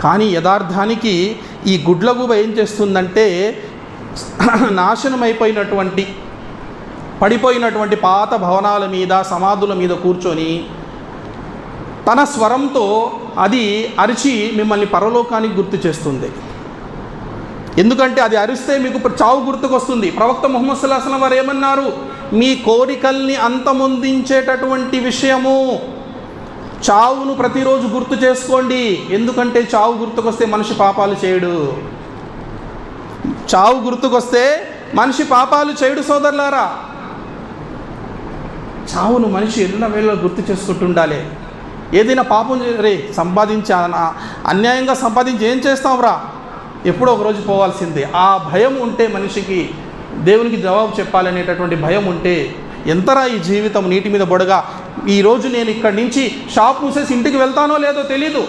కానీ యథార్థానికి ఈ గుడ్లగూబ ఏం చేస్తుందంటే నాశనమైపోయినటువంటి పడిపోయినటువంటి పాత భవనాల మీద సమాధుల మీద కూర్చొని తన స్వరంతో అది అరిచి మిమ్మల్ని పరలోకానికి గుర్తు చేస్తుంది. ఎందుకంటే అది అరిస్తే మీకు చావు గుర్తుకొస్తుంది. ప్రవక్త ముహమ్మద్ సల్లల్లాహు అలైహి వసల్లం వారు ఏమన్నారు? మీ కోరికల్ని అంతమొందించేటటువంటి విషయము చావును ప్రతిరోజు గుర్తు చేసుకోండి. ఎందుకంటే చావు గుర్తుకొస్తే మనిషి పాపాలు చేయడు. చావు గుర్తుకొస్తే మనిషి పాపాలు చేయడు సోదరులారా. చావును మనిషి ఎల్లవేళ గుర్తు చేసుకుంటుండాలి. ఏదైనా పాపం రే సంపాదించి అన్యాయంగా సంపాదించి ఏం చేస్తావురా, ఎప్పుడో ఒకరోజు పోవాల్సిందే. ఆ భయం ఉంటే మనిషికి దేవునికి జవాబు చెప్పాలనేటటువంటి భయం ఉంటే ఎంతరా ఈ జీవితం నీటి మీద బొడగా. ఈరోజు నేను ఇక్కడి నుంచి షాప్ మూసేసి ఇంటికి వెళ్తానో లేదో తెలీదు.